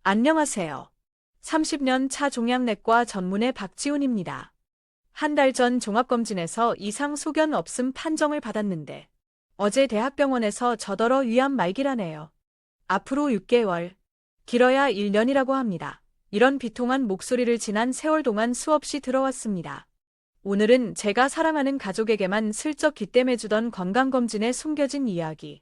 안녕하세요. 30년 차 종양내과 전문의 박지훈입니다. 한 달 전 종합검진에서 이상 소견 없음 판정을 받았는데 어제 대학병원에서 저더러 위암 말기라네요. 앞으로 6개월, 길어야 1년이라고 합니다. 이런 비통한 목소리를 지난 세월 동안 수없이 들어왔습니다. 오늘은 제가 사랑하는 가족에게만 슬쩍 기댐해주던 건강검진의 숨겨진 이야기,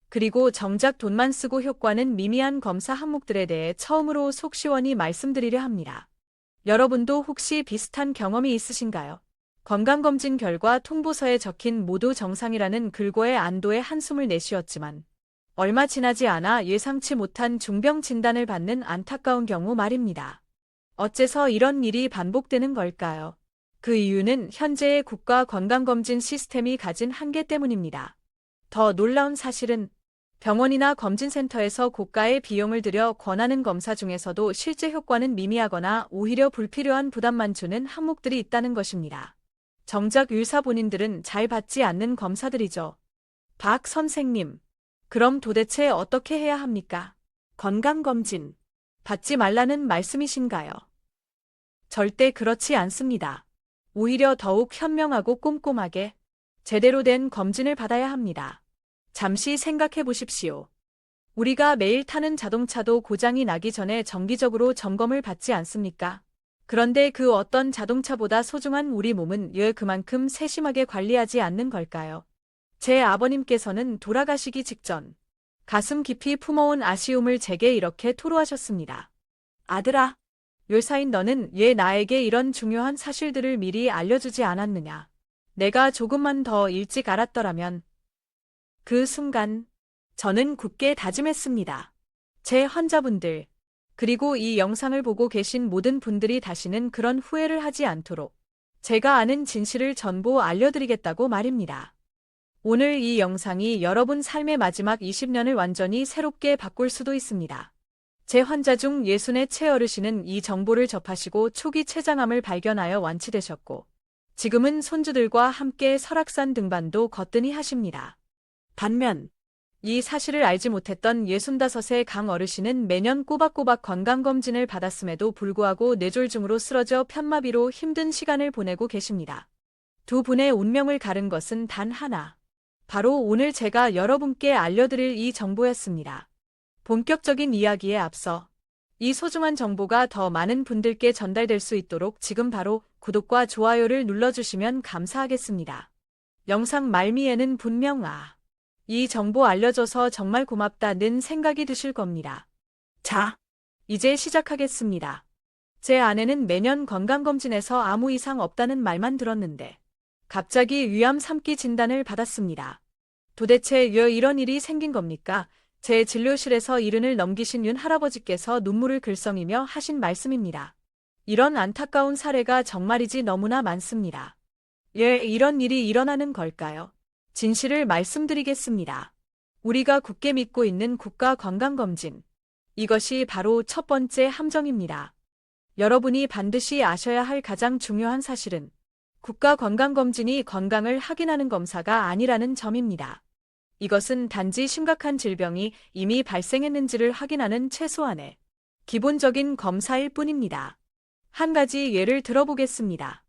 그리고 정작 돈만 쓰고 효과는 미미한 검사 항목들에 대해 처음으로 속 시원히 말씀드리려 합니다. 여러분도 혹시 비슷한 경험이 있으신가요? 건강검진 결과 통보서에 적힌 모두 정상이라는 글과의 안도의 한숨을 내쉬었지만 얼마 지나지 않아 예상치 못한 중병 진단을 받는 안타까운 경우 말입니다. 어째서 이런 일이 반복되는 걸까요? 그 이유는 현재의 국가 건강검진 시스템이 가진 한계 때문입니다. 더 놀라운 사실은 병원이나 검진센터에서 고가의 비용을 들여 권하는 검사 중에서도 실제 효과는 미미하거나 오히려 불필요한 부담만 주는 항목들이 있다는 것입니다. 정작 의사 본인들은 잘 받지 않는 검사들이죠. 박 선생님, 그럼 도대체 어떻게 해야 합니까? 건강검진 받지 말라는 말씀이신가요? 절대 그렇지 않습니다. 오히려 더욱 현명하고 꼼꼼하게 제대로 된 검진을 받아야 합니다. 잠시 생각해 보십시오. 우리가 매일 타는 자동차도 고장이 나기 전에 정기적으로 점검을 받지 않습니까? 그런데 그 어떤 자동차보다 소중한 우리 몸은 왜 그만큼 세심하게 관리하지 않는 걸까요? 제 아버님께서는 돌아가시기 직전 가슴 깊이 품어온 아쉬움을 제게 이렇게 토로하셨습니다. 아들아, 요사인 너는 왜 나에게 이런 중요한 사실들을 미리 알려주지 않았느냐? 내가 조금만 더 일찍 알았더라면. 그 순간 저는 굳게 다짐했습니다. 제 환자분들, 그리고 이 영상을 보고 계신 모든 분들이 다시는 그런 후회를 하지 않도록 제가 아는 진실을 전부 알려드리겠다고 말입니다. 오늘 이 영상이 여러분 삶의 마지막 20년을 완전히 새롭게 바꿀 수도 있습니다. 제 환자 중 예순의 최어르신은 이 정보를 접하시고 초기 췌장암을 발견하여 완치되셨고 지금은 손주들과 함께 설악산 등반도 거뜬히 하십니다. 반면 이 사실을 알지 못했던 65의 강 어르신은 매년 꼬박꼬박 건강검진을 받았음에도 불구하고 뇌졸중으로 쓰러져 편마비로 힘든 시간을 보내고 계십니다. 두 분의 운명을 가른 것은 단 하나. 바로 오늘 제가 여러분께 알려드릴 이 정보였습니다. 본격적인 이야기에 앞서 이 소중한 정보가 더 많은 분들께 전달될 수 있도록 지금 바로 구독과 좋아요를 눌러주시면 감사하겠습니다. 영상 말미에는 분명 이 정보 알려줘서 정말 고맙다는 생각이 드실 겁니다. 자, 이제 시작하겠습니다. 제 아내는 매년 건강검진에서 아무 이상 없다는 말만 들었는데 갑자기 위암 3기 진단을 받았습니다. 도대체 왜 이런 일이 생긴 겁니까? 제 진료실에서 이른을 넘기신 윤 할아버지께서 눈물을 글썽이며 하신 말씀입니다. 이런 안타까운 사례가 정말이지 너무나 많습니다. 왜 이런 일이 일어나는 걸까요? 진실을 말씀드리겠습니다. 우리가 굳게 믿고 있는 국가건강검진. 이것이 바로 첫 번째 함정입니다. 여러분이 반드시 아셔야 할 가장 중요한 사실은 국가건강검진이 건강을 확인하는 검사가 아니라는 점입니다. 이것은 단지 심각한 질병이 이미 발생했는지를 확인하는 최소한의 기본적인 검사일 뿐입니다. 한 가지 예를 들어보겠습니다.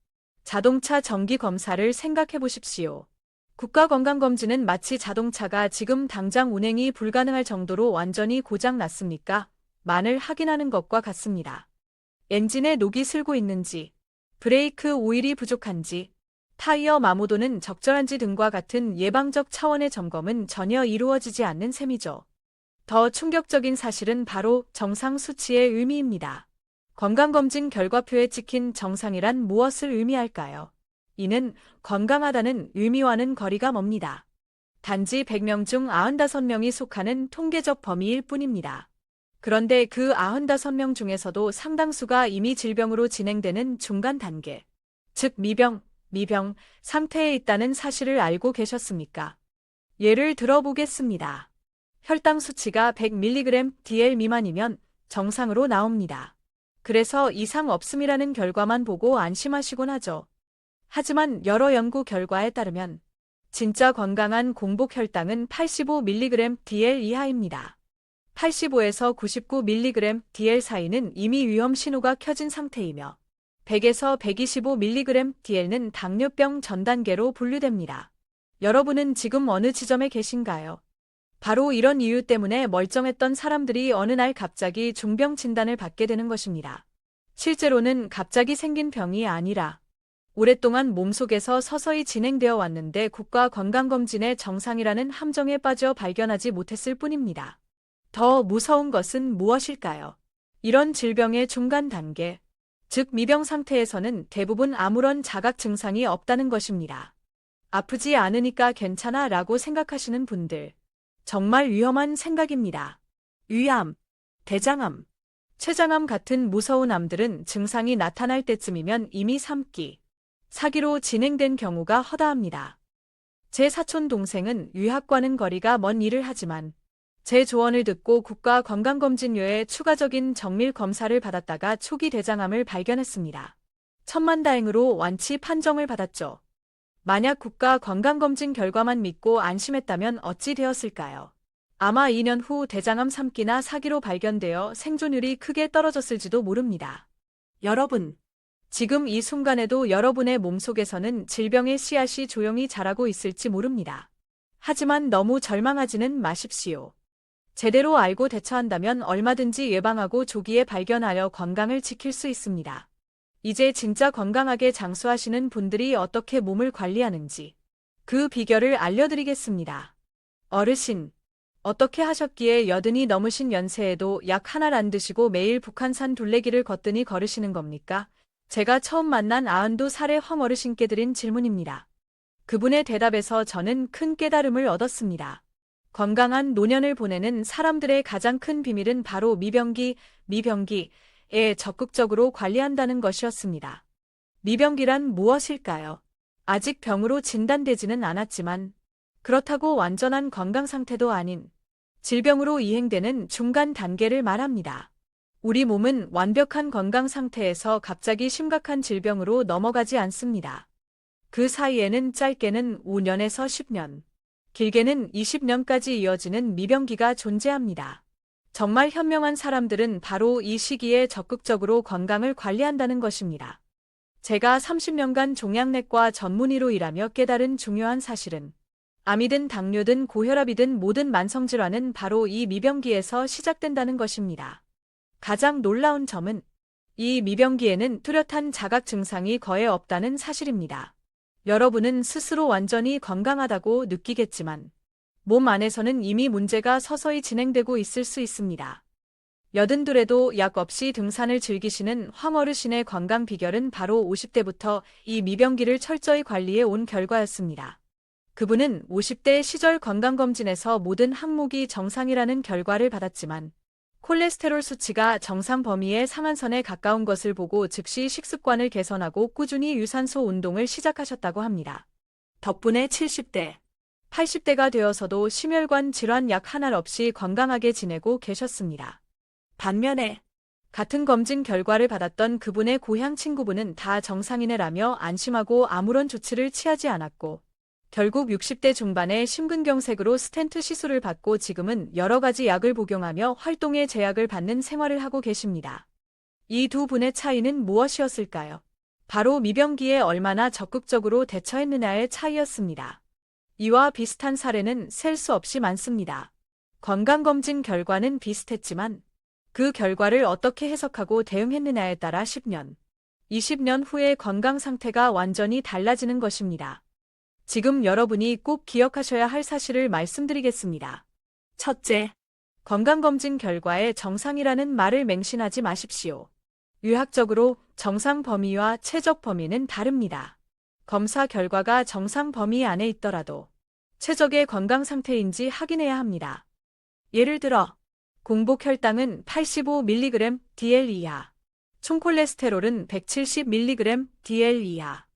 자동차 정기 검사를 생각해 보십시오. 국가건강검진은 마치 자동차가 지금 당장 운행이 불가능할 정도로 완전히 고장 났습니까? 만을 확인하는 것과 같습니다. 엔진에 녹이 슬고 있는지, 브레이크 오일이 부족한지, 타이어 마모도는 적절한지 등과 같은 예방적 차원의 점검은 전혀 이루어지지 않는 셈이죠. 더 충격적인 사실은 바로 정상 수치의 의미입니다. 건강검진 결과표에 찍힌 정상이란 무엇을 의미할까요? 이는 건강하다는 의미와는 거리가 멉니다. 단지 100명 중 95명이 속하는 통계적 범위일 뿐입니다. 그런데 그 95명 중에서도 상당수가 이미 질병으로 진행되는 중간 단계, 즉 미병 상태에 있다는 사실을 알고 계셨습니까? 예를 들어보겠습니다. 혈당 수치가 100mg/dl 미만이면 정상으로 나옵니다. 그래서 이상 없음이라는 결과만 보고 안심하시곤 하죠. 하지만 여러 연구 결과에 따르면 진짜 건강한 공복 혈당은 85mg/dl 이하입니다. 85에서 99mg DL 사이는 이미 위험 신호가 켜진 상태이며 100에서 125mg DL는 당뇨병 전 단계로 분류됩니다. 여러분은 지금 어느 지점에 계신가요? 바로 이런 이유 때문에 멀쩡했던 사람들이 어느 날 갑자기 중병 진단을 받게 되는 것입니다. 실제로는 갑자기 생긴 병이 아니라 오랫동안 몸속에서 서서히 진행되어 왔는데 국가 건강검진의 정상이라는 함정에 빠져 발견하지 못했을 뿐입니다. 더 무서운 것은 무엇일까요? 이런 질병의 중간 단계, 즉 미병 상태에서는 대부분 아무런 자각 증상이 없다는 것입니다. 아프지 않으니까 괜찮아 라고 생각하시는 분들, 정말 위험한 생각입니다. 위암, 대장암, 췌장암 같은 무서운 암들은 증상이 나타날 때쯤이면 이미 3기, 4기로 진행된 경우가 허다합니다. 제 사촌 동생은 유학과는 거리가 먼 일을 하지만 제 조언을 듣고 국가 건강검진료에 추가적인 정밀 검사를 받았다가 초기 대장암을 발견했습니다. 천만다행으로 완치 판정을 받았죠. 만약 국가 건강검진 결과만 믿고 안심했다면 어찌 되었을까요? 아마 2년 후 대장암 3기나 4기로 발견되어 생존율이 크게 떨어졌을지도 모릅니다. 여러분, 지금 이 순간에도 여러분의 몸속에서는 질병의 씨앗이 조용히 자라고 있을지 모릅니다. 하지만 너무 절망하지는 마십시오. 제대로 알고 대처한다면 얼마든지 예방하고 조기에 발견하여 건강을 지킬 수 있습니다. 이제 진짜 건강하게 장수하시는 분들이 어떻게 몸을 관리하는지 그 비결을 알려드리겠습니다. 어르신, 어떻게 하셨기에 80이 넘으신 연세에도 약 하나를 안 드시고 매일 북한산 둘레길을 걷더니 걸으시는 겁니까? 제가 처음 만난 92살의 황어르신께 드린 질문입니다. 그분의 대답에서 저는 큰 깨달음을 얻었습니다. 건강한 노년을 보내는 사람들의 가장 큰 비밀은 바로 미병기에 적극적으로 관리한다는 것이었습니다. 미병기란 무엇일까요? 아직 병으로 진단되지는 않았지만 그렇다고 완전한 건강 상태도 아닌 질병으로 이행되는 중간 단계를 말합니다. 우리 몸은 완벽한 건강 상태에서 갑자기 심각한 질병으로 넘어가지 않습니다. 그 사이에는 짧게는 5년에서 10년, 길게는 20년까지 이어지는 미병기가 존재합니다. 정말 현명한 사람들은 바로 이 시기에 적극적으로 건강을 관리한다는 것입니다. 제가 30년간 종양내과 전문의로 일하며 깨달은 중요한 사실은 암이든 당뇨든 고혈압이든 모든 만성질환은 바로 이 미병기에서 시작된다는 것입니다. 가장 놀라운 점은 이 미병기에는 뚜렷한 자각 증상이 거의 없다는 사실입니다. 여러분은 스스로 완전히 건강하다고 느끼겠지만 몸 안에서는 이미 문제가 서서히 진행되고 있을 수 있습니다. 82에도 약 없이 등산을 즐기시는 황어르신의 건강 비결은 바로 50대부터 이 미병기를 철저히 관리해 온 결과였습니다. 그분은 50대 시절 건강검진에서 모든 항목이 정상이라는 결과를 받았지만 콜레스테롤 수치가 정상 범위의 상한선에 가까운 것을 보고 즉시 식습관을 개선하고 꾸준히 유산소 운동을 시작하셨다고 합니다. 덕분에 70대, 80대가 되어서도 심혈관 질환 약 하나 없이 건강하게 지내고 계셨습니다. 반면에 같은 검진 결과를 받았던 그분의 고향 친구분은 다 정상이네라며 안심하고 아무런 조치를 취하지 않았고 결국 60대 중반에 심근경색으로 스텐트 시술을 받고 지금은 여러 가지 약을 복용하며 활동에 제약을 받는 생활을 하고 계십니다. 이 두 분의 차이는 무엇이었을까요? 바로 미병기에 얼마나 적극적으로 대처했느냐의 차이였습니다. 이와 비슷한 사례는 셀 수 없이 많습니다. 건강검진 결과는 비슷했지만 그 결과를 어떻게 해석하고 대응했느냐에 따라 10년, 20년 후의 건강 상태가 완전히 달라지는 것입니다. 지금 여러분이 꼭 기억하셔야 할 사실을 말씀드리겠습니다. 첫째, 건강검진 결과에 정상이라는 말을 맹신하지 마십시오. 의학적으로 정상 범위와 최적 범위는 다릅니다. 검사 결과가 정상 범위 안에 있더라도 최적의 건강 상태인지 확인해야 합니다. 예를 들어 공복 혈당은 85mg DL 이하, 총 콜레스테롤은 170mg DL 이하,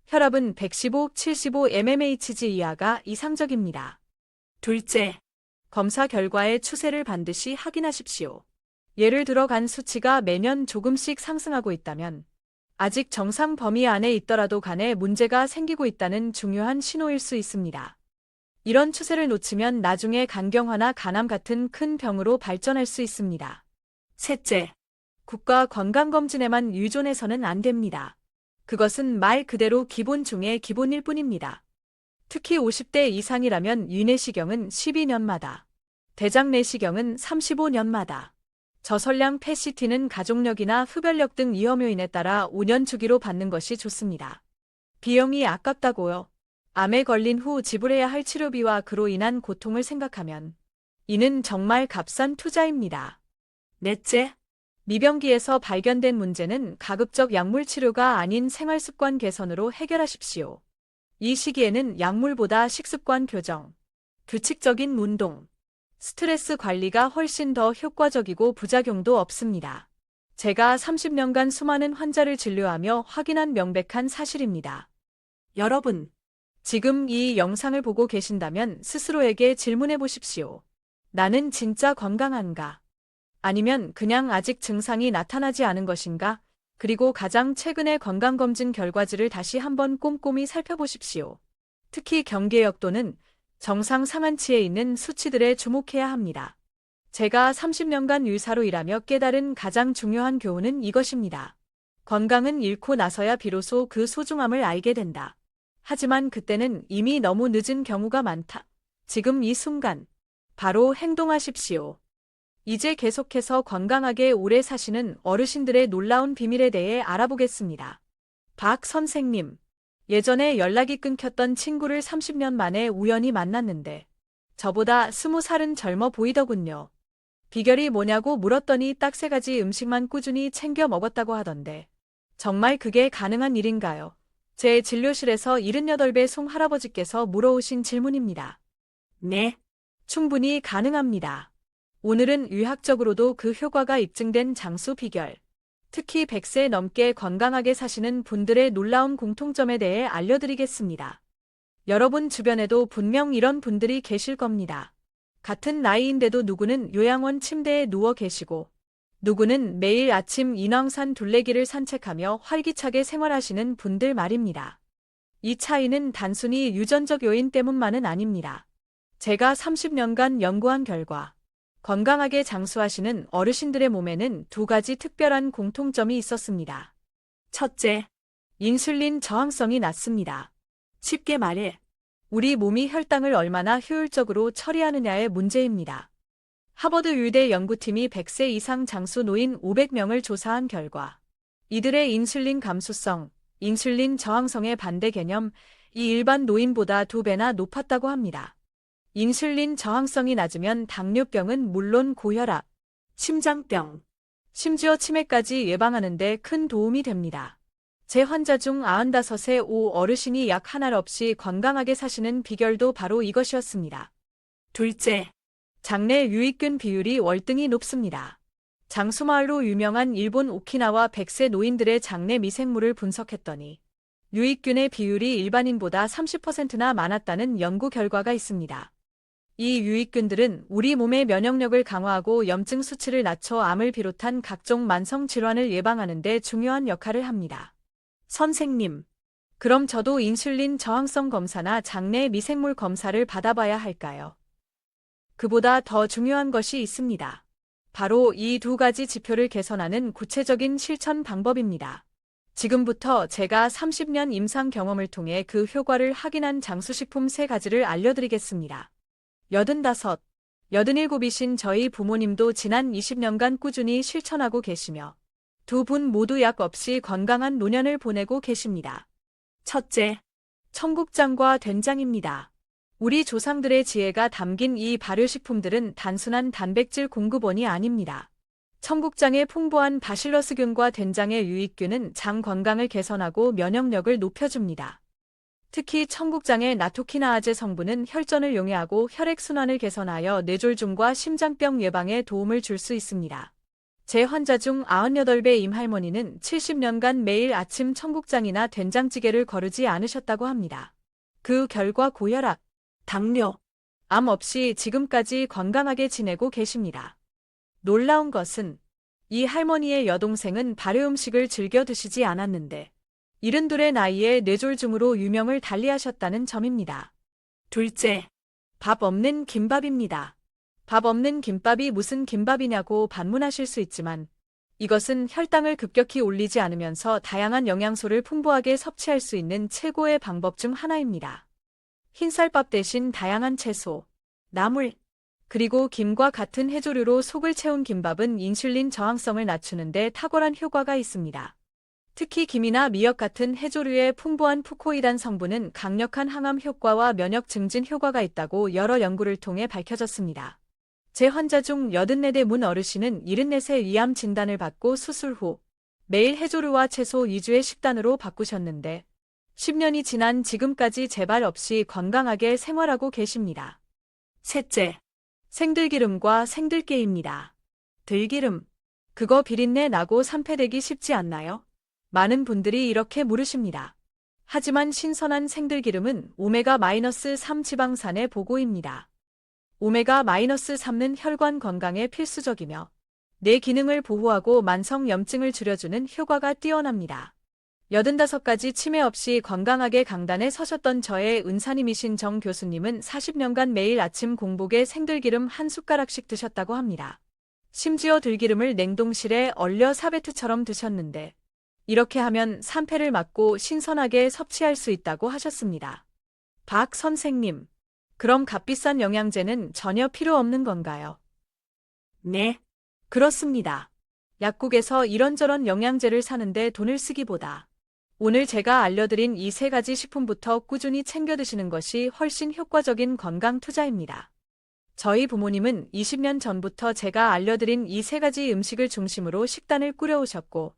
혈압은 115, 75 mmHg 이하가 이상적입니다. 둘째, 검사 결과의 추세를 반드시 확인하십시오. 예를 들어 간 수치가 매년 조금씩 상승하고 있다면 아직 정상 범위 안에 있더라도 간에 문제가 생기고 있다는 중요한 신호일 수 있습니다. 이런 추세를 놓치면 나중에 간경화나 간암 같은 큰 병으로 발전할 수 있습니다. 셋째, 국가 건강검진에만 의존해서는 안 됩니다. 그것은 말 그대로 기본 중에 기본일 뿐입니다. 특히 50대 이상이라면 위내시경은 12년마다, 대장 내시경은 35년마다, 저설량 PET-CT는 가족력이나 흡연력 등 위험 요인에 따라 5년 주기로 받는 것이 좋습니다. 비용이 아깝다고요. 암에 걸린 후 지불해야 할 치료비와 그로 인한 고통을 생각하면 이는 정말 값싼 투자입니다. 넷째, 미병기에서 발견된 문제는 가급적 약물 치료가 아닌 생활습관 개선으로 해결하십시오. 이 시기에는 약물보다 식습관 교정, 규칙적인 운동, 스트레스 관리가 훨씬 더 효과적이고 부작용도 없습니다. 제가 30년간 수많은 환자를 진료하며 확인한 명백한 사실입니다. 여러분, 지금 이 영상을 보고 계신다면 스스로에게 질문해 보십시오. 나는 진짜 건강한가? 아니면 그냥 아직 증상이 나타나지 않은 것인가? 그리고 가장 최근의 건강검진 결과지를 다시 한번 꼼꼼히 살펴보십시오. 특히 경계역 또는 정상 상한치에 있는 수치들에 주목해야 합니다. 제가 30년간 의사로 일하며 깨달은 가장 중요한 교훈은 이것입니다. 건강은 잃고 나서야 비로소 그 소중함을 알게 된다. 하지만 그때는 이미 너무 늦은 경우가 많다. 지금 이 순간, 바로 행동하십시오. 이제 계속해서 건강하게 오래 사시는 어르신들의 놀라운 비밀에 대해 알아보겠습니다. 박 선생님, 예전에 연락이 끊겼던 친구를 30년 만에 우연히 만났는데 저보다 20살은 젊어 보이더군요. 비결이 뭐냐고 물었더니 딱 3가지 음식만 꾸준히 챙겨 먹었다고 하던데 정말 그게 가능한 일인가요? 제 진료실에서 78배 송할아버지께서 물어오신 질문입니다. 네, 충분히 가능합니다. 오늘은 의학적으로도 그 효과가 입증된 장수 비결, 특히 100세 넘게 건강하게 사시는 분들의 놀라운 공통점에 대해 알려드리겠습니다. 여러분 주변에도 분명 이런 분들이 계실 겁니다. 같은 나이인데도 누구는 요양원 침대에 누워 계시고, 누구는 매일 아침 인왕산 둘레길을 산책하며 활기차게 생활하시는 분들 말입니다. 이 차이는 단순히 유전적 요인 때문만은 아닙니다. 제가 30년간 연구한 결과, 건강하게 장수하시는 어르신들의 몸에는 2가지 특별한 공통점이 있었습니다. 첫째, 인슐린 저항성이 낮습니다. 쉽게 말해, 우리 몸이 혈당을 얼마나 효율적으로 처리하느냐의 문제입니다. 하버드 의대 연구팀이 100세 이상 장수 노인 500명을 조사한 결과, 이들의 인슐린 감수성, 인슐린 저항성의 반대 개념이 일반 노인보다 2배나 높았다고 합니다. 인슐린 저항성이 낮으면 당뇨병은 물론 고혈압, 심장병, 심지어 치매까지 예방하는 데 큰 도움이 됩니다. 제 환자 중 95세 어르신이 약 하나 없이 건강하게 사시는 비결도 바로 이것이었습니다. 둘째, 장내 유익균 비율이 월등히 높습니다. 장수마을로 유명한 일본 오키나와 100세 노인들의 장내 미생물을 분석했더니 유익균의 비율이 일반인보다 30%나 많았다는 연구 결과가 있습니다. 이 유익균들은 우리 몸의 면역력을 강화하고 염증 수치를 낮춰 암을 비롯한 각종 만성 질환을 예방하는 데 중요한 역할을 합니다. 선생님, 그럼 저도 인슐린 저항성 검사나 장내 미생물 검사를 받아봐야 할까요? 그보다 더 중요한 것이 있습니다. 바로 이 2가지 지표를 개선하는 구체적인 실천 방법입니다. 지금부터 제가 30년 임상 경험을 통해 그 효과를 확인한 장수식품 3가지를 알려드리겠습니다. 85, 87이신 저희 부모님도 지난 20년간 꾸준히 실천하고 계시며 2분 모두 약 없이 건강한 노년을 보내고 계십니다. 첫째, 청국장과 된장입니다. 우리 조상들의 지혜가 담긴 이 발효식품들은 단순한 단백질 공급원이 아닙니다. 청국장의 풍부한 바실러스균과 된장의 유익균은 장 건강을 개선하고 면역력을 높여줍니다. 특히 청국장의 나토키나아제 성분은 혈전을 용해하고 혈액순환을 개선하여 뇌졸중과 심장병 예방에 도움을 줄 수 있습니다. 제 환자 중 98배 임할머니는 70년간 매일 아침 청국장이나 된장찌개를 거르지 않으셨다고 합니다. 그 결과 고혈압, 당뇨, 암 없이 지금까지 건강하게 지내고 계십니다. 놀라운 것은 이 할머니의 여동생은 발효음식을 즐겨 드시지 않았는데 72의 나이에 뇌졸중으로 유명을 달리하셨다는 점입니다. 둘째, 밥 없는 김밥입니다. 밥 없는 김밥이 무슨 김밥이냐고 반문하실 수 있지만 이것은 혈당을 급격히 올리지 않으면서 다양한 영양소를 풍부하게 섭취할 수 있는 최고의 방법 중 하나입니다. 흰쌀밥 대신 다양한 채소, 나물, 그리고 김과 같은 해조류로 속을 채운 김밥은 인슐린 저항성을 낮추는 데 탁월한 효과가 있습니다. 특히 김이나 미역 같은 해조류의 풍부한 푸코이단 성분은 강력한 항암 효과와 면역 증진 효과가 있다고 여러 연구를 통해 밝혀졌습니다. 제 환자 중 84대 문 어르신은 74세 위암 진단을 받고 수술 후 매일 해조류와 채소 위주의 식단으로 바꾸셨는데 10년이 지난 지금까지 재발 없이 건강하게 생활하고 계십니다. 셋째, 생들기름과 생들깨입니다. 들기름. 그거 비린내 나고 산패되기 쉽지 않나요? 많은 분들이 이렇게 물으십니다. 하지만 신선한 생들기름은 오메가-3 지방산의 보고입니다. 오메가-3는 혈관 건강에 필수적이며 뇌 기능을 보호하고 만성 염증을 줄여주는 효과가 뛰어납니다. 85가지 치매 없이 건강하게 강단에 서셨던 저의 은사님이신 정 교수님은 40년간 매일 아침 공복에 생들기름 한 숟가락씩 드셨다고 합니다. 심지어 들기름을 냉동실에 얼려 사베트처럼 드셨는데 이렇게 하면 산패를 막고 신선하게 섭취할 수 있다고 하셨습니다. 박 선생님, 그럼 값비싼 영양제는 전혀 필요 없는 건가요? 네, 그렇습니다. 약국에서 이런저런 영양제를 사는데 돈을 쓰기보다 오늘 제가 알려드린 이 3가지 식품부터 꾸준히 챙겨 드시는 것이 훨씬 효과적인 건강 투자입니다. 저희 부모님은 20년 전부터 제가 알려드린 이 3가지 음식을 중심으로 식단을 꾸려오셨고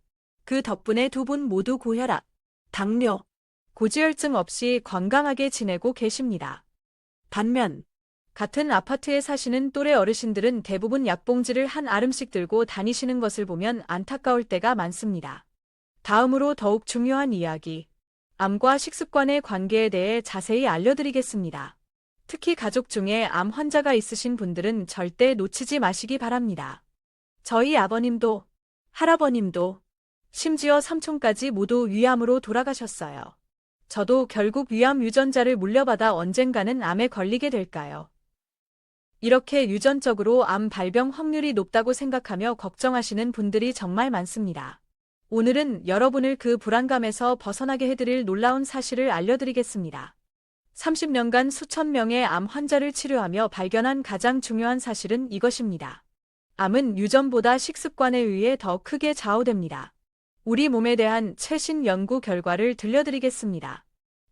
그 덕분에 두 분 모두 고혈압, 당뇨, 고지혈증 없이 건강하게 지내고 계십니다. 반면 같은 아파트에 사시는 또래 어르신들은 대부분 약봉지를 한 알음씩 들고 다니시는 것을 보면 안타까울 때가 많습니다. 다음으로 더욱 중요한 이야기, 암과 식습관의 관계에 대해 자세히 알려드리겠습니다. 특히 가족 중에 암 환자가 있으신 분들은 절대 놓치지 마시기 바랍니다. 저희 아버님도, 할아버님도, 심지어 삼촌까지 모두 위암으로 돌아가셨어요. 저도 결국 위암 유전자를 물려받아 언젠가는 암에 걸리게 될까요? 이렇게 유전적으로 암 발병 확률이 높다고 생각하며 걱정하시는 분들이 정말 많습니다. 오늘은 여러분을 그 불안감에서 벗어나게 해드릴 놀라운 사실을 알려드리겠습니다. 30년간 수천 명의 암 환자를 치료하며 발견한 가장 중요한 사실은 이것입니다. 암은 유전보다 식습관에 의해 더 크게 좌우됩니다. 우리 몸에 대한 최신 연구 결과를 들려드리겠습니다.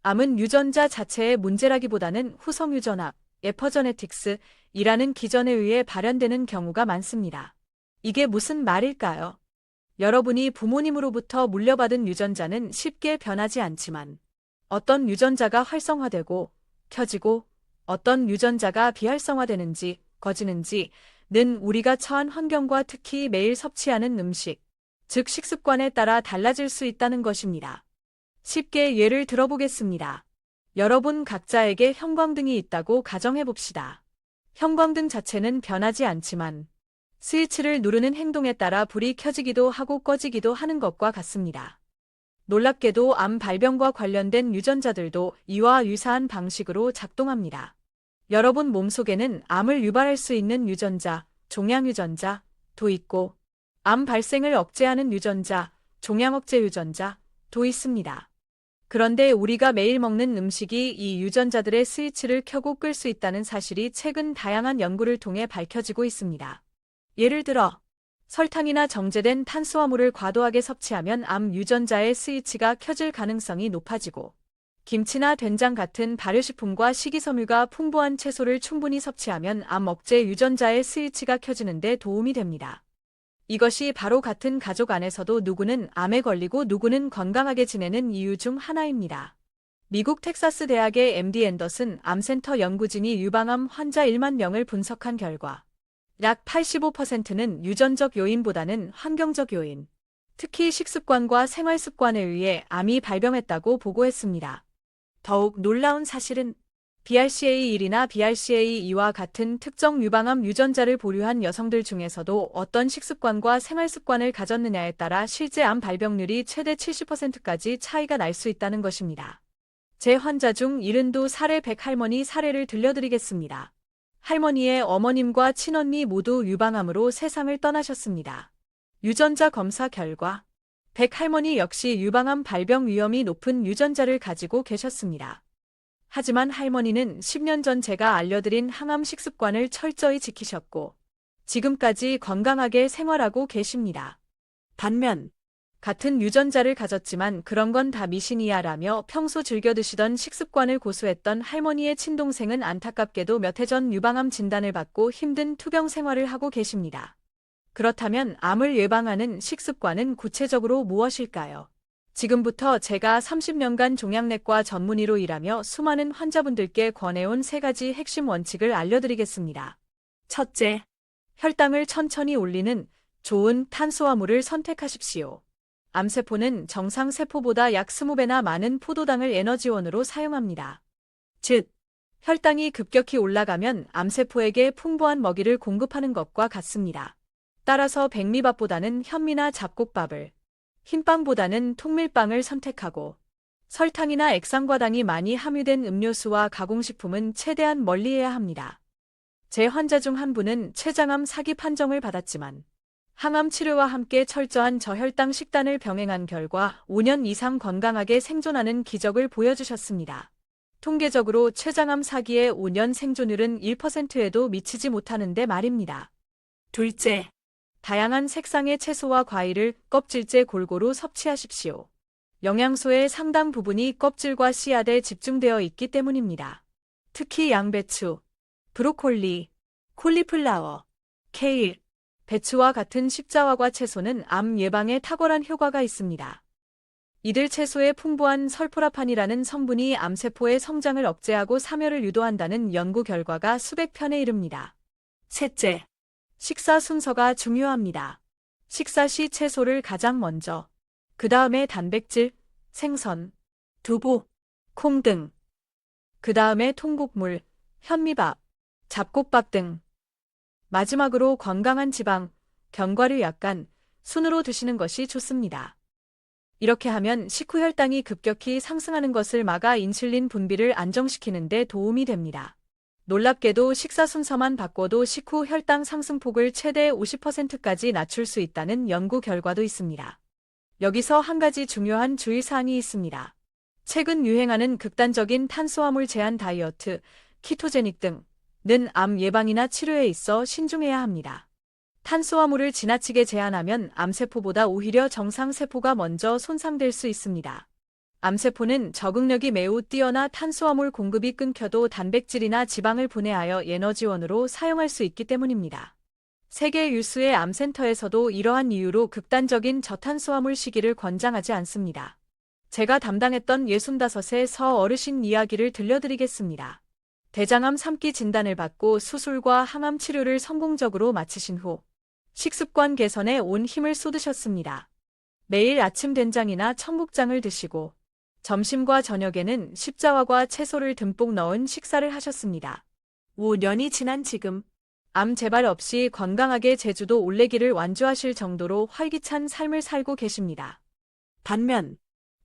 암은 유전자 자체의 문제라기보다는 후성유전학, 에퍼제네틱스이라는 기전에 의해 발현되는 경우가 많습니다. 이게 무슨 말일까요? 여러분이 부모님으로부터 물려받은 유전자는 쉽게 변하지 않지만 어떤 유전자가 활성화되고 켜지고 어떤 유전자가 비활성화되는지 꺼지는지는 우리가 처한 환경과 특히 매일 섭취하는 음식, 즉 식습관에 따라 달라질 수 있다는 것입니다. 쉽게 예를 들어보겠습니다. 여러분 각자에게 형광등이 있다고 가정해봅시다. 형광등 자체는 변하지 않지만 스위치를 누르는 행동에 따라 불이 켜지기도 하고 꺼지기도 하는 것과 같습니다. 놀랍게도 암 발병과 관련된 유전자들도 이와 유사한 방식으로 작동합니다. 여러분 몸속에는 암을 유발할 수 있는 유전자, 종양유전자도 있고 암 발생을 억제하는 유전자, 종양억제 유전자도 있습니다. 그런데 우리가 매일 먹는 음식이 이 유전자들의 스위치를 켜고 끌 수 있다는 사실이 최근 다양한 연구를 통해 밝혀지고 있습니다. 예를 들어 설탕이나 정제된 탄수화물을 과도하게 섭취하면 암 유전자의 스위치가 켜질 가능성이 높아지고 김치나 된장 같은 발효식품과 식이섬유가 풍부한 채소를 충분히 섭취하면 암 억제 유전자의 스위치가 켜지는 데 도움이 됩니다. 이것이 바로 같은 가족 안에서도 누구는 암에 걸리고 누구는 건강하게 지내는 이유 중 하나입니다. 미국 텍사스 대학의 MD 앤더슨 암센터 연구진이 유방암 환자 1만 명을 분석한 결과 약 85%는 유전적 요인보다는 환경적 요인, 특히 식습관과 생활습관에 의해 암이 발병했다고 보고했습니다. 더욱 놀라운 사실은 BRCA1이나 BRCA2와 같은 특정 유방암 유전자를 보유한 여성들 중에서도 어떤 식습관과 생활습관을 가졌느냐에 따라 실제 암 발병률이 최대 70%까지 차이가 날 수 있다는 것입니다. 제 환자 중 72살의 백할머니 사례를 들려드리겠습니다. 할머니의 어머님과 친언니 모두 유방암으로 세상을 떠나셨습니다. 유전자 검사 결과 백할머니 역시 유방암 발병 위험이 높은 유전자를 가지고 계셨습니다. 하지만 할머니는 10년 전 제가 알려드린 항암 식습관을 철저히 지키셨고 지금까지 건강하게 생활하고 계십니다. 반면 같은 유전자를 가졌지만 그런 건 다 미신이야 라며 평소 즐겨 드시던 식습관을 고수했던 할머니의 친동생은 안타깝게도 몇 해 전 유방암 진단을 받고 힘든 투병 생활을 하고 계십니다. 그렇다면 암을 예방하는 식습관은 구체적으로 무엇일까요? 지금부터 제가 30년간 종양내과 전문의로 일하며 수많은 환자분들께 권해온 3가지 핵심 원칙을 알려드리겠습니다. 첫째, 혈당을 천천히 올리는 좋은 탄수화물을 선택하십시오. 암세포는 정상 세포보다 약 20배나 많은 포도당을 에너지원으로 사용합니다. 즉, 혈당이 급격히 올라가면 암세포에게 풍부한 먹이를 공급하는 것과 같습니다. 따라서 백미밥보다는 현미나 잡곡밥을, 흰빵보다는 통밀빵을 선택하고 설탕이나 액상과당이 많이 함유된 음료수와 가공식품은 최대한 멀리해야 합니다. 제 환자 중 한 분은 췌장암 사기 판정을 받았지만 항암 치료와 함께 철저한 저혈당 식단을 병행한 결과 5년 이상 건강하게 생존하는 기적을 보여주셨습니다. 통계적으로 췌장암 사기의 5년 생존율은 1%에도 미치지 못하는데 말입니다. 둘째, 다양한 색상의 채소와 과일을 껍질째 골고루 섭취하십시오. 영양소의 상당 부분이 껍질과 씨앗에 집중되어 있기 때문입니다. 특히 양배추, 브로콜리, 콜리플라워, 케일, 배추와 같은 십자화과 채소는 암 예방에 탁월한 효과가 있습니다. 이들 채소의 풍부한 설포라판이라는 성분이 암세포의 성장을 억제하고 사멸을 유도한다는 연구 결과가 수백 편에 이릅니다. 셋째, 식사 순서가 중요합니다. 식사 시 채소를 가장 먼저, 그 다음에 단백질, 생선, 두부, 콩 등, 그 다음에 통곡물, 현미밥, 잡곡밥 등, 마지막으로 건강한 지방, 견과류 약간, 순으로 드시는 것이 좋습니다. 이렇게 하면 식후 혈당이 급격히 상승하는 것을 막아 인슐린 분비를 안정시키는 데 도움이 됩니다. 놀랍게도 식사 순서만 바꿔도 식후 혈당 상승폭을 최대 50%까지 낮출 수 있다는 연구 결과도 있습니다. 여기서 한 가지 중요한 주의사항이 있습니다. 최근 유행하는 극단적인 탄수화물 제한 다이어트, 키토제닉 등은 암 예방이나 치료에 있어 신중해야 합니다. 탄수화물을 지나치게 제한하면 암세포보다 오히려 정상세포가 먼저 손상될 수 있습니다. 암세포는 적응력이 매우 뛰어나 탄수화물 공급이 끊겨도 단백질이나 지방을 분해하여 에너지원으로 사용할 수 있기 때문입니다. 세계 유수의 암센터에서도 이러한 이유로 극단적인 저탄수화물 시기를 권장하지 않습니다. 제가 담당했던 65세 서 어르신 이야기를 들려드리겠습니다. 대장암 3기 진단을 받고 수술과 항암 치료를 성공적으로 마치신 후 식습관 개선에 온 힘을 쏟으셨습니다. 매일 아침 된장이나 청국장을 드시고 점심과 저녁에는 십자화과 채소를 듬뿍 넣은 식사를 하셨습니다. 5년이 지난 지금 암 재발 없이 건강하게 제주도 올레길을 완주하실 정도로 활기찬 삶을 살고 계십니다. 반면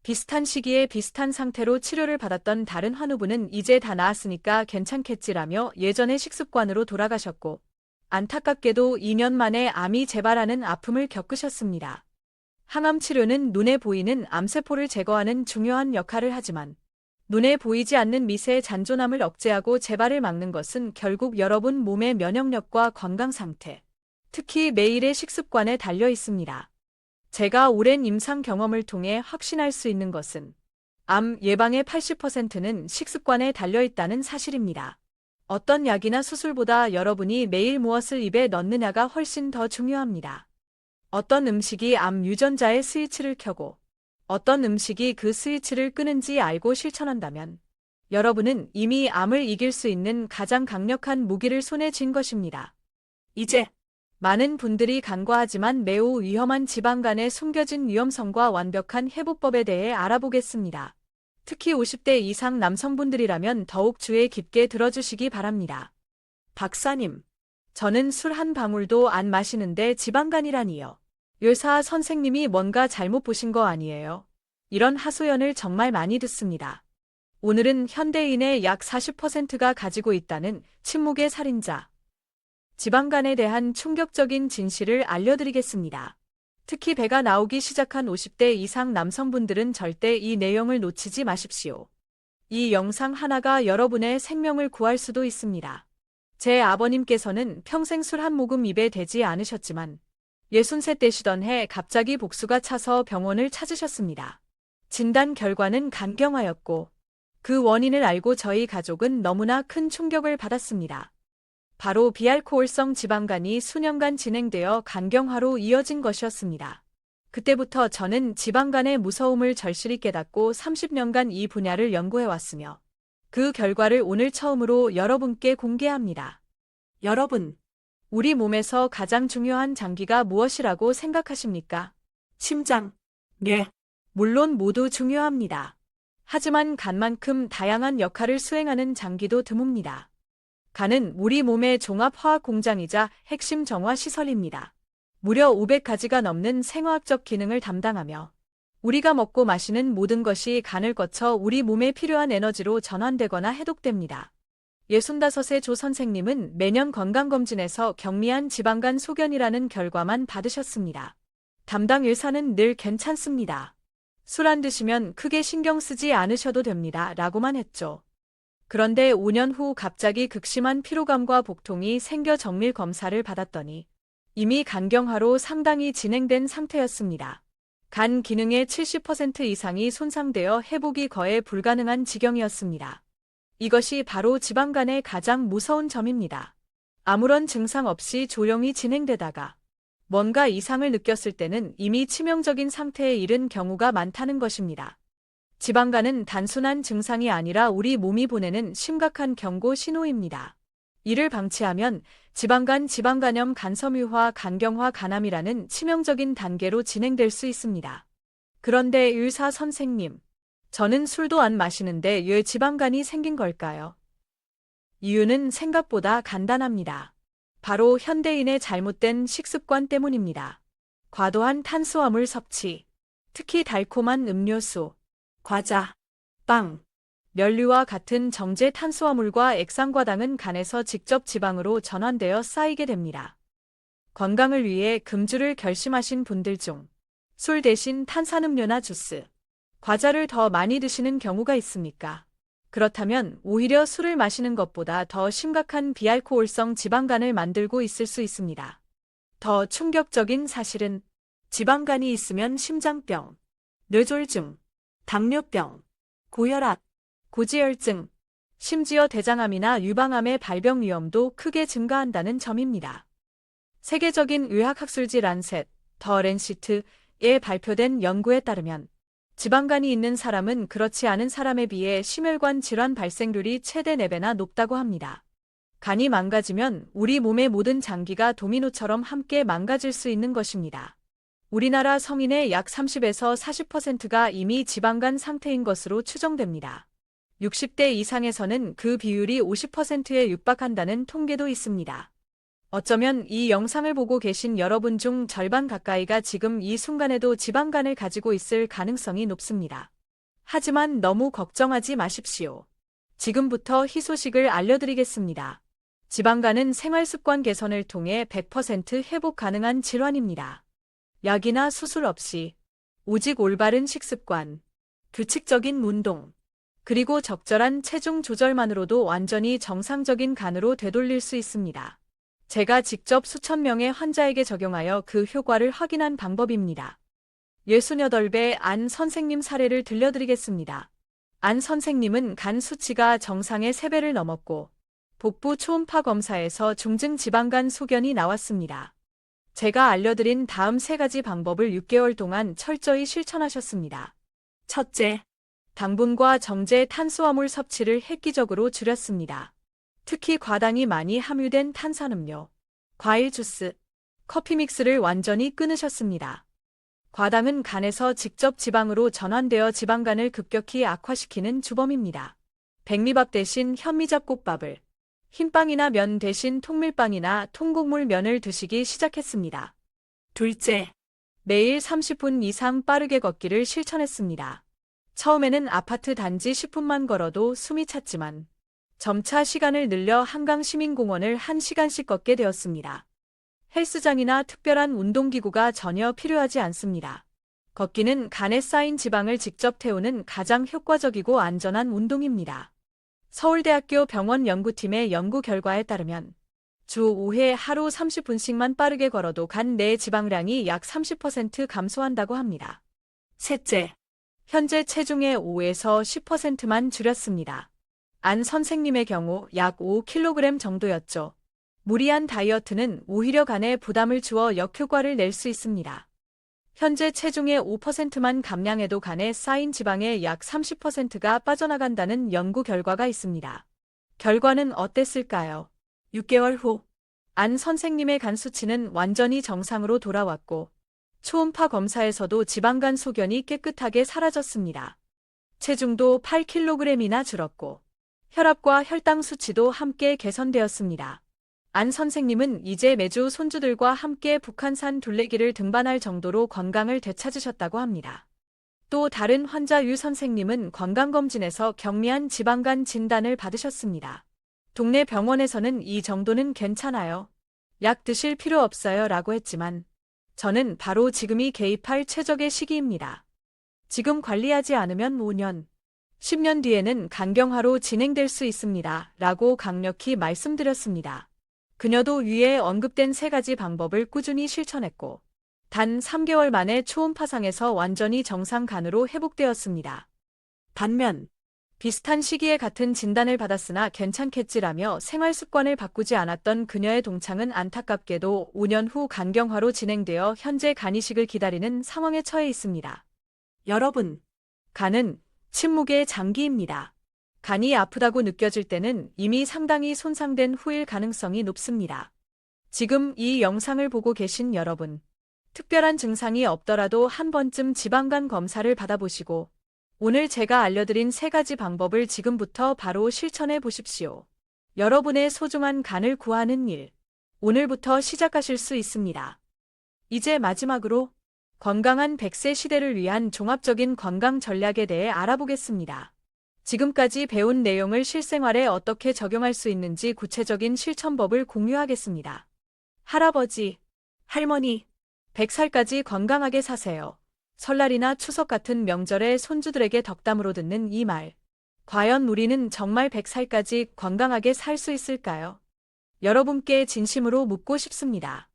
비슷한 시기에 비슷한 상태로 치료를 받았던 다른 환우분은 이제 다 나았으니까 괜찮겠지라며 예전의 식습관으로 돌아가셨고 안타깝게도 2년 만에 암이 재발하는 아픔을 겪으셨습니다. 항암 치료는 눈에 보이는 암세포를 제거하는 중요한 역할을 하지만 눈에 보이지 않는 미세의 잔존암을 억제하고 재발을 막는 것은 결국 여러분 몸의 면역력과 건강 상태, 특히 매일의 식습관에 달려 있습니다. 제가 오랜 임상 경험을 통해 확신할 수 있는 것은 암 예방의 80%는 식습관에 달려 있다는 사실입니다. 어떤 약이나 수술보다 여러분이 매일 무엇을 입에 넣느냐가 훨씬 더 중요합니다. 어떤 음식이 암 유전자의 스위치를 켜고 어떤 음식이 그 스위치를 끄는지 알고 실천한다면 여러분은 이미 암을 이길 수 있는 가장 강력한 무기를 손에 쥔 것입니다. 이제 많은 분들이 간과하지만 매우 위험한 지방간의 숨겨진 위험성과 완벽한 회복법에 대해 알아보겠습니다. 특히 50대 이상 남성분들이라면 더욱 주의 깊게 들어주시기 바랍니다. 박사님, 저는 술 한 방울도 안 마시는데 지방간이라니요. 의사 선생님이 뭔가 잘못 보신 거 아니에요? 이런 하소연을 정말 많이 듣습니다. 오늘은 현대인의 약 40%가 가지고 있다는 침묵의 살인자. 지방간에 대한 충격적인 진실을 알려드리겠습니다. 특히 배가 나오기 시작한 50대 이상 남성분들은 절대 이 내용을 놓치지 마십시오. 이 영상 하나가 여러분의 생명을 구할 수도 있습니다. 제 아버님께서는 평생 술 한 모금 입에 대지 않으셨지만 63 되시던 해 갑자기 복수가 차서 병원을 찾으셨습니다. 진단 결과는 간경화였고 그 원인을 알고 저희 가족은 너무나 큰 충격을 받았습니다. 바로 비알코올성 지방간이 수년간 진행되어 간경화로 이어진 것이었습니다. 그때부터 저는 지방간의 무서움을 절실히 깨닫고 30년간 이 분야를 연구해왔으며 그 결과를 오늘 처음으로 여러분께 공개합니다. 여러분, 우리 몸에서 가장 중요한 장기가 무엇이라고 생각하십니까? 심장. 네. 물론 모두 중요합니다. 하지만 간만큼 다양한 역할을 수행하는 장기도 드뭅니다. 간은 우리 몸의 종합화학 공장이자 핵심 정화 시설입니다. 무려 500가지가 넘는 생화학적 기능을 담당하며 우리가 먹고 마시는 모든 것이 간을 거쳐 우리 몸에 필요한 에너지로 전환되거나 해독됩니다. 65세 조 선생님은 매년 건강검진에서 경미한 지방간 소견이라는 결과만 받으셨습니다. 담당 의사는 늘 괜찮습니다. 술 안 드시면 크게 신경 쓰지 않으셔도 됩니다. 라고만 했죠. 그런데 5년 후 갑자기 극심한 피로감과 복통이 생겨 정밀 검사를 받았더니 이미 간경화로 상당히 진행된 상태였습니다. 간 기능의 70% 이상이 손상되어 회복이 거의 불가능한 지경이었습니다. 이것이 바로 지방간의 가장 무서운 점입니다. 아무런 증상 없이 조용히 진행되다가 뭔가 이상을 느꼈을 때는 이미 치명적인 상태에 이른 경우가 많다는 것입니다. 지방간은 단순한 증상이 아니라 우리 몸이 보내는 심각한 경고 신호입니다. 이를 방치하면 지방간, 지방간염, 간섬유화, 간경화, 간암이라는 치명적인 단계로 진행될 수 있습니다. 그런데 의사 선생님, 저는 술도 안 마시는데 왜 지방간이 생긴 걸까요? 이유는 생각보다 간단합니다. 바로 현대인의 잘못된 식습관 때문입니다. 과도한 탄수화물 섭취, 특히 달콤한 음료수, 과자, 빵, 면류와 같은 정제 탄수화물과 액상과당은 간에서 직접 지방으로 전환되어 쌓이게 됩니다. 건강을 위해 금주를 결심하신 분들 중 술 대신 탄산음료나 주스, 과자를 더 많이 드시는 경우가 있습니까? 그렇다면 오히려 술을 마시는 것보다 더 심각한 비알코올성 지방간을 만들고 있을 수 있습니다. 더 충격적인 사실은 지방간이 있으면 심장병, 뇌졸중, 당뇨병, 고혈압, 고지혈증, 심지어 대장암이나 유방암의 발병 위험도 크게 증가한다는 점입니다. 세계적인 의학학술지 란셋, 더 랜시트에 발표된 연구에 따르면 지방간이 있는 사람은 그렇지 않은 사람에 비해 심혈관 질환 발생률이 최대 4배나 높다고 합니다. 간이 망가지면 우리 몸의 모든 장기가 도미노처럼 함께 망가질 수 있는 것입니다. 우리나라 성인의 약 30에서 40%가 이미 지방간 상태인 것으로 추정됩니다. 60대 이상에서는 그 비율이 50%에 육박한다는 통계도 있습니다. 어쩌면 이 영상을 보고 계신 여러분 중 절반 가까이가 지금 이 순간에도 지방간을 가지고 있을 가능성이 높습니다. 하지만 너무 걱정하지 마십시오. 지금부터 희소식을 알려드리겠습니다. 지방간은 생활습관 개선을 통해 100% 회복 가능한 질환입니다. 약이나 수술 없이 오직 올바른 식습관, 규칙적인 운동, 그리고 적절한 체중 조절만으로도 완전히 정상적인 간으로 되돌릴 수 있습니다. 제가 직접 수천 명의 환자에게 적용하여 그 효과를 확인한 방법입니다. 68배 안 선생님 사례를 들려드리겠습니다. 안 선생님은 간 수치가 정상의 3배를 넘었고 복부 초음파 검사에서 중증 지방간 소견이 나왔습니다. 제가 알려드린 다음 3가지 방법을 6개월 동안 철저히 실천하셨습니다. 첫째, 당분과 정제 탄수화물 섭취를 획기적으로 줄였습니다. 특히 과당이 많이 함유된 탄산음료, 과일 주스, 커피 믹스를 완전히 끊으셨습니다. 과당은 간에서 직접 지방으로 전환되어 지방간을 급격히 악화시키는 주범입니다. 백미밥 대신 현미잡곡밥을, 흰빵이나 면 대신 통밀빵이나 통곡물 면을 드시기 시작했습니다. 둘째, 매일 30분 이상 빠르게 걷기를 실천했습니다. 처음에는 아파트 단지 10분만 걸어도 숨이 찼지만 점차 시간을 늘려 한강시민공원을 1시간씩 걷게 되었습니다. 헬스장이나 특별한 운동기구가 전혀 필요하지 않습니다. 걷기는 간에 쌓인 지방을 직접 태우는 가장 효과적이고 안전한 운동입니다. 서울대학교 병원 연구팀의 연구 결과에 따르면 주 5회 하루 30분씩만 빠르게 걸어도 간 내 지방량이 약 30% 감소한다고 합니다. 셋째, 현재 체중의 5에서 10%만 줄였습니다. 안 선생님의 경우 약 5kg 정도였죠. 무리한 다이어트는 오히려 간에 부담을 주어 역효과를 낼 수 있습니다. 현재 체중의 5%만 감량해도 간에 쌓인 지방의 약 30%가 빠져나간다는 연구 결과가 있습니다. 결과는 어땠을까요? 6개월 후, 안 선생님의 간 수치는 완전히 정상으로 돌아왔고, 초음파 검사에서도 지방간 소견이 깨끗하게 사라졌습니다. 체중도 8kg이나 줄었고, 혈압과 혈당 수치도 함께 개선되었습니다. 안 선생님은 이제 매주 손주들과 함께 북한산 둘레길을 등반할 정도로 건강을 되찾으셨다고 합니다. 또 다른 환자 유 선생님은 건강검진에서 경미한 지방간 진단을 받으셨습니다. 동네 병원에서는 이 정도는 괜찮아요. 약 드실 필요 없어요 라고 했지만 저는 바로 지금이 개입할 최적의 시기입니다. 지금 관리하지 않으면 5년, 10년 뒤에는 간경화로 진행될 수 있습니다. 라고 강력히 말씀드렸습니다. 그녀도 위에 언급된 3가지 방법을 꾸준히 실천했고 단 3개월 만에 초음파상에서 완전히 정상 간으로 회복되었습니다. 반면 비슷한 시기에 같은 진단을 받았으나 괜찮겠지라며 생활 습관을 바꾸지 않았던 그녀의 동창은 안타깝게도 5년 후 간경화로 진행되어 현재 간이식을 기다리는 상황에 처해 있습니다. 여러분, 간은 침묵의 장기입니다. 간이 아프다고 느껴질 때는 이미 상당히 손상된 후일 가능성이 높습니다. 지금 이 영상을 보고 계신 여러분, 특별한 증상이 없더라도 한 번쯤 지방간 검사를 받아보시고 오늘 제가 알려드린 3가지 방법을 지금부터 바로 실천해 보십시오. 여러분의 소중한 간을 구하는 일, 오늘부터 시작하실 수 있습니다. 이제 마지막으로 건강한 100세 시대를 위한 종합적인 건강 전략에 대해 알아보겠습니다. 지금까지 배운 내용을 실생활에 어떻게 적용할 수 있는지 구체적인 실천법을 공유하겠습니다. 할아버지, 할머니, 100살까지 건강하게 사세요. 설날이나 추석 같은 명절에 손주들에게 덕담으로 듣는 이 말. 과연 우리는 정말 100살까지 건강하게 살 수 있을까요? 여러분께 진심으로 묻고 싶습니다.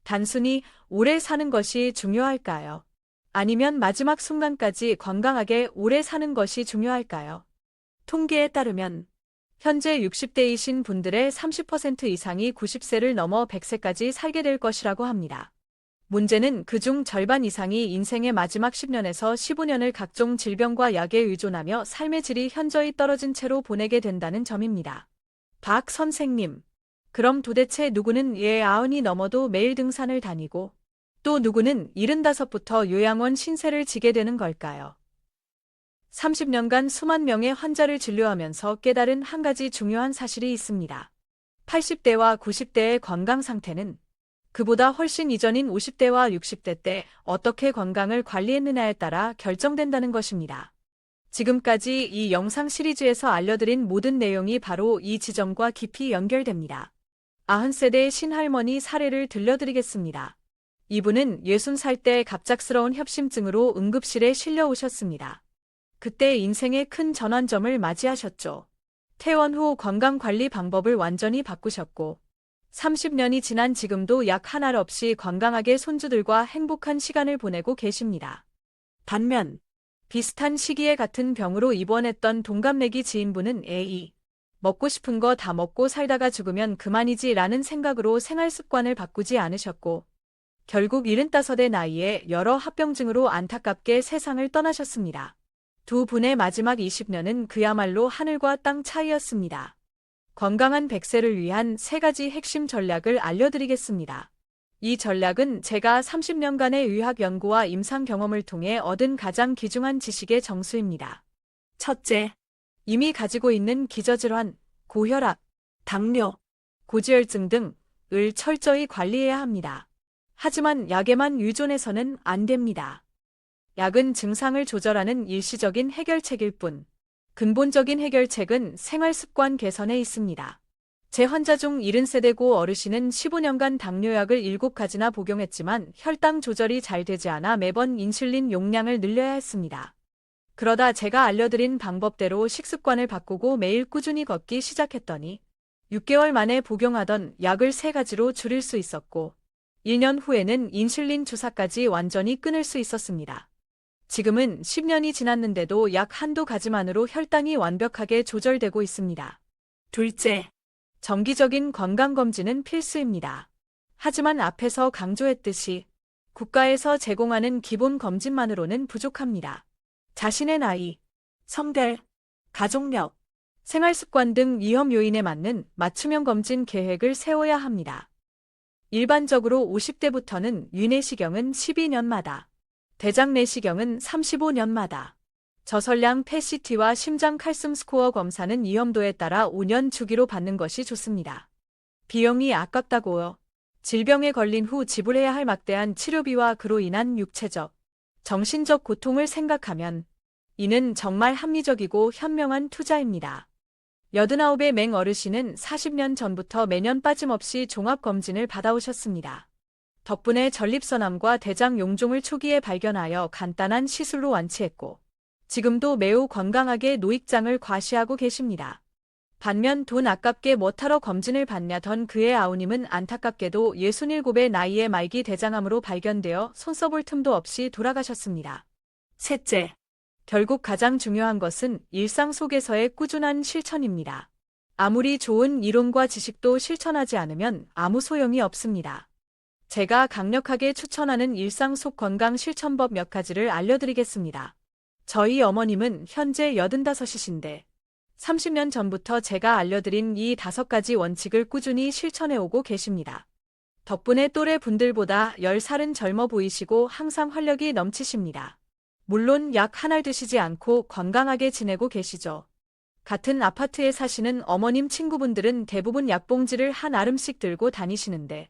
단순히 오래 사는 것이 중요할까요? 아니면 마지막 순간까지 건강하게 오래 사는 것이 중요할까요? 통계에 따르면 현재 60대이신 분들의 30% 이상이 90세를 넘어 100세까지 살게 될 것이라고 합니다. 문제는 그중 절반 이상이 인생의 마지막 10년에서 15년을 각종 질병과 약에 의존하며 삶의 질이 현저히 떨어진 채로 보내게 된다는 점입니다. 박 선생님, 그럼 도대체 누구는 90이 넘어도 매일 등산을 다니고 또 누구는 75부터 요양원 신세를 지게 되는 걸까요? 30년간 수만 명의 환자를 진료하면서 깨달은 한 가지 중요한 사실이 있습니다. 80대와 90대의 건강 상태는 그보다 훨씬 이전인 50대와 60대 때 어떻게 건강을 관리했느냐에 따라 결정된다는 것입니다. 지금까지 이 영상 시리즈에서 알려드린 모든 내용이 바로 이 지점과 깊이 연결됩니다. 90세대의 신할머니 사례를 들려드리겠습니다. 이분은 60살 때 갑작스러운 협심증으로 응급실에 실려 오셨습니다. 그때 인생의 큰 전환점을 맞이하셨죠. 퇴원 후 건강관리 방법을 완전히 바꾸셨고 30년이 지난 지금도 약 하나 없이 건강하게 손주들과 행복한 시간을 보내고 계십니다. 반면 비슷한 시기에 같은 병으로 입원했던 동갑내기 지인분은 에이, 먹고 싶은 거 다 먹고 살다가 죽으면 그만이지 라는 생각으로 생활 습관을 바꾸지 않으셨고 결국 75의 나이에 여러 합병증으로 안타깝게 세상을 떠나셨습니다. 두 분의 마지막 20년은 그야말로 하늘과 땅 차이였습니다. 건강한 100세를 위한 3가지 핵심 전략을 알려드리겠습니다. 이 전략은 제가 30년간의 의학 연구와 임상 경험을 통해 얻은 가장 귀중한 지식의 정수입니다. 첫째, 이미 가지고 있는 기저질환, 고혈압, 당뇨, 고지혈증 등을 철저히 관리해야 합니다. 하지만 약에만 의존해서는 안 됩니다. 약은 증상을 조절하는 일시적인 해결책일 뿐, 근본적인 해결책은 생활습관 개선에 있습니다. 제 환자 중 70세대고 어르신은 15년간 당뇨약을 7가지나 복용했지만 혈당 조절이 잘 되지 않아 매번 인슐린 용량을 늘려야 했습니다. 그러다 제가 알려드린 방법대로 식습관을 바꾸고 매일 꾸준히 걷기 시작했더니 6개월 만에 복용하던 약을 3가지로 줄일 수 있었고 1년 후에는 인슐린 주사까지 완전히 끊을 수 있었습니다. 지금은 10년이 지났는데도 약 한두 가지만으로 혈당이 완벽하게 조절되고 있습니다. 둘째, 정기적인 건강검진은 필수입니다. 하지만 앞에서 강조했듯이 국가에서 제공하는 기본 검진만으로는 부족합니다. 자신의 나이, 성별, 가족력, 생활습관 등 위험 요인에 맞는 맞춤형 검진 계획을 세워야 합니다. 일반적으로 50대부터는 위내시경은 12년마다, 대장 내시경은 35년마다, 저설량 PET-CT와 심장 칼슘 스코어 검사는 위험도에 따라 5년 주기로 받는 것이 좋습니다. 비용이 아깝다고요. 질병에 걸린 후 지불해야 할 막대한 치료비와 그로 인한 육체적, 정신적 고통을 생각하면 이는 정말 합리적이고 현명한 투자입니다. 89의 맹 어르신은 40년 전부터 매년 빠짐없이 종합검진을 받아오셨습니다. 덕분에 전립선암과 대장 용종을 초기에 발견하여 간단한 시술로 완치했고 지금도 매우 건강하게 노익장을 과시하고 계십니다. 반면 돈 아깝게 뭐하러 검진을 받냐던 그의 아우님은 안타깝게도 67의 나이에 말기 대장암으로 발견되어 손써볼 틈도 없이 돌아가셨습니다. 셋째, 결국 가장 중요한 것은 일상 속에서의 꾸준한 실천입니다. 아무리 좋은 이론과 지식도 실천하지 않으면 아무 소용이 없습니다. 제가 강력하게 추천하는 일상 속 건강 실천법 몇 가지를 알려드리겠습니다. 저희 어머님은 현재 85이신데 30년 전부터 제가 알려드린 이 5가지 원칙을 꾸준히 실천해오고 계십니다. 덕분에 또래 분들보다 10살은 젊어 보이시고 항상 활력이 넘치십니다. 물론 약 하나 드시지 않고 건강하게 지내고 계시죠. 같은 아파트에 사시는 어머님 친구분들은 대부분 약봉지를 한 알음씩 들고 다니시는데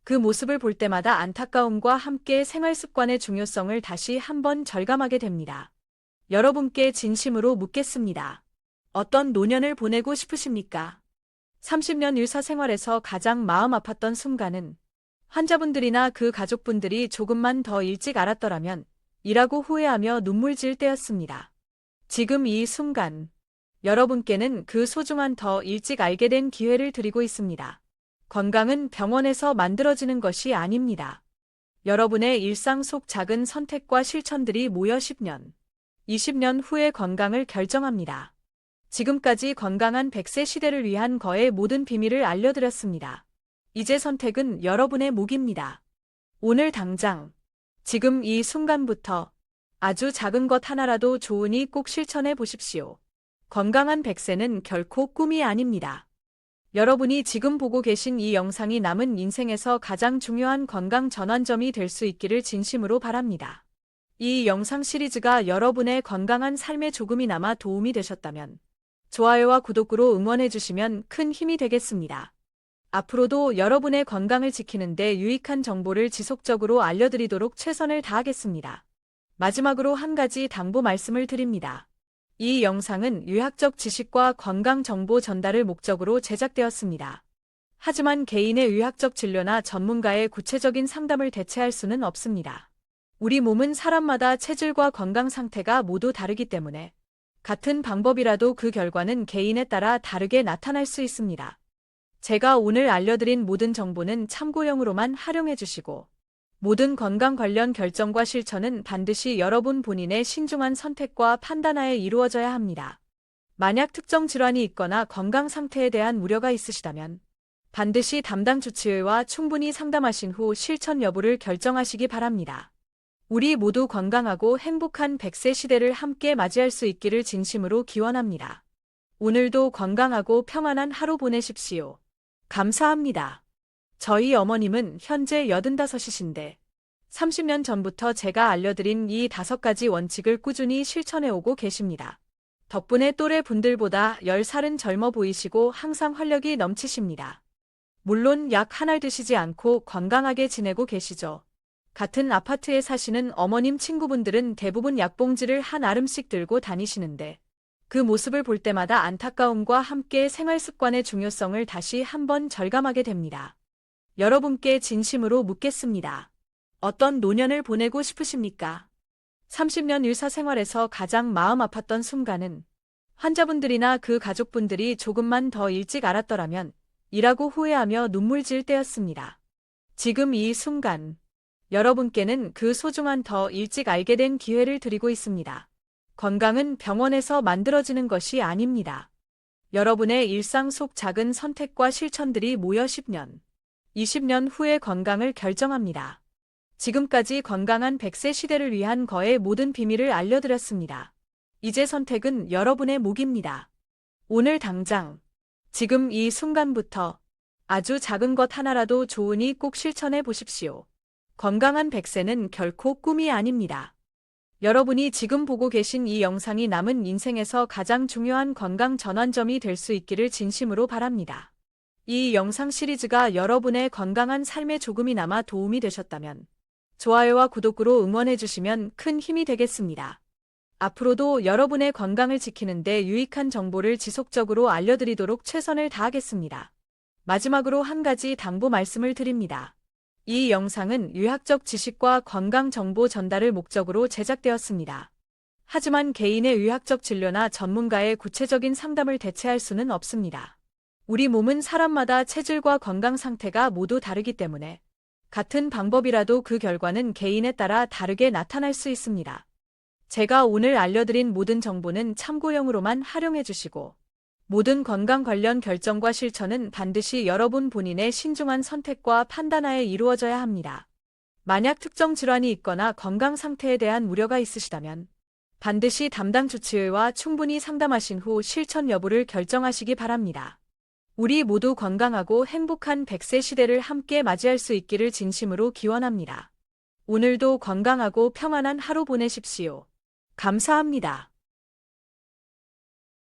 그 모습을 볼 때마다 안타까움과 함께 생활습관의 중요성을 다시 한번 절감하게 됩니다. 여러분께 진심으로 묻겠습니다. 어떤 노년을 보내고 싶으십니까? 30년 의사생활에서 가장 마음 아팠던 순간은 환자분들이나 그 가족분들이 조금만 더 일찍 알았더라면 이라고 후회하며 눈물 질 때였습니다. 지금 이 순간, 여러분께는 그 소중한 더 일찍 알게 된 기회를 드리고 있습니다. 건강은 병원에서 만들어지는 것이 아닙니다. 여러분의 일상 속 작은 선택과 실천들이 모여 10년, 20년 후의 건강을 결정합니다. 지금까지 건강한 100세 시대를 위한 거의 모든 비밀을 알려드렸습니다. 이제 선택은 여러분의 몫입니다. 오늘 당장, 지금 이 순간부터 아주 작은 것 하나라도 좋으니 꼭 실천해 보십시오. 건강한 100세는 결코 꿈이 아닙니다. 여러분이 지금 보고 계신 이 영상이 남은 인생에서 가장 중요한 건강 전환점이 될 수 있기를 진심으로 바랍니다. 이 영상 시리즈가 여러분의 건강한 삶에 조금이나마 도움이 되셨다면 좋아요와 구독으로 응원해 주시면 큰 힘이 되겠습니다. 앞으로도 여러분의 건강을 지키는 데 유익한 정보를 지속적으로 알려드리도록 최선을 다하겠습니다. 마지막으로 한 가지 당부 말씀을 드립니다. 이 영상은 의학적 지식과 건강 정보 전달을 목적으로 제작되었습니다. 하지만 개인의 의학적 진료나 전문가의 구체적인 상담을 대체할 수는 없습니다. 우리 몸은 사람마다 체질과 건강 상태가 모두 다르기 때문에 같은 방법이라도 그 결과는 개인에 따라 다르게 나타날 수 있습니다. 제가 오늘 알려드린 모든 정보는 참고용으로만 활용해 주시고 모든 건강 관련 결정과 실천은 반드시 여러분 본인의 신중한 선택과 판단하에 이루어져야 합니다. 만약 특정 질환이 있거나 건강 상태에 대한 우려가 있으시다면 반드시 담당 주치의와 충분히 상담하신 후 실천 여부를 결정하시기 바랍니다. 우리 모두 건강하고 행복한 100세 시대를 함께 맞이할 수 있기를 진심으로 기원합니다. 오늘도 건강하고 평안한 하루 보내십시오. 감사합니다. 저희 어머님은 현재 85이신데 30년 전부터 제가 알려드린 이 5가지 원칙을 꾸준히 실천해오고 계십니다. 덕분에 또래 분들보다 10살은 젊어 보이시고 항상 활력이 넘치십니다. 물론 약 하나 드시지 않고 건강하게 지내고 계시죠. 같은 아파트에 사시는 어머님 친구분들은 대부분 약봉지를 한 알음씩 들고 다니시는데 그 모습을 볼 때마다 안타까움과 함께 생활 습관의 중요성을 다시 한번 절감하게 됩니다. 여러분께 진심으로 묻겠습니다. 어떤 노년을 보내고 싶으십니까? 30년 의사생활에서 가장 마음 아팠던 순간은 환자분들이나 그 가족분들이 조금만 더 일찍 알았더라면 이라고 후회하며 눈물 질 때였습니다. 지금 이 순간, 여러분께는 그 소중한 더 일찍 알게 된 기회를 드리고 있습니다. 건강은 병원에서 만들어지는 것이 아닙니다. 여러분의 일상 속 작은 선택과 실천들이 모여 10년, 20년 후의 건강을 결정합니다. 지금까지 건강한 100세 시대를 위한 거의 모든 비밀을 알려드렸습니다. 이제 선택은 여러분의 몫입니다. 오늘 당장, 지금 이 순간부터 아주 작은 것 하나라도 좋으니 꼭 실천해 보십시오. 건강한 100세는 결코 꿈이 아닙니다. 여러분이 지금 보고 계신 이 영상이 남은 인생에서 가장 중요한 건강 전환점이 될 수 있기를 진심으로 바랍니다. 이 영상 시리즈가 여러분의 건강한 삶에 조금이나마 도움이 되셨다면 좋아요와 구독으로 응원해 주시면 큰 힘이 되겠습니다. 앞으로도 여러분의 건강을 지키는 데 유익한 정보를 지속적으로 알려드리도록 최선을 다하겠습니다. 마지막으로 한 가지 당부 말씀을 드립니다. 이 영상은 의학적 지식과 건강 정보 전달을 목적으로 제작되었습니다. 하지만 개인의 의학적 진료나 전문가의 구체적인 상담을 대체할 수는 없습니다. 우리 몸은 사람마다 체질과 건강 상태가 모두 다르기 때문에 같은 방법이라도 그 결과는 개인에 따라 다르게 나타날 수 있습니다. 제가 오늘 알려드린 모든 정보는 참고용으로만 활용해 주시고 모든 건강 관련 결정과 실천은 반드시 여러분 본인의 신중한 선택과 판단하에 이루어져야 합니다. 만약 특정 질환이 있거나 건강 상태에 대한 우려가 있으시다면 반드시 담당 주치의와 충분히 상담하신 후 실천 여부를 결정하시기 바랍니다. 우리 모두 건강하고 행복한 100세 시대를 함께 맞이할 수 있기를 진심으로 기원합니다. 오늘도 건강하고 평안한 하루 보내십시오. 감사합니다.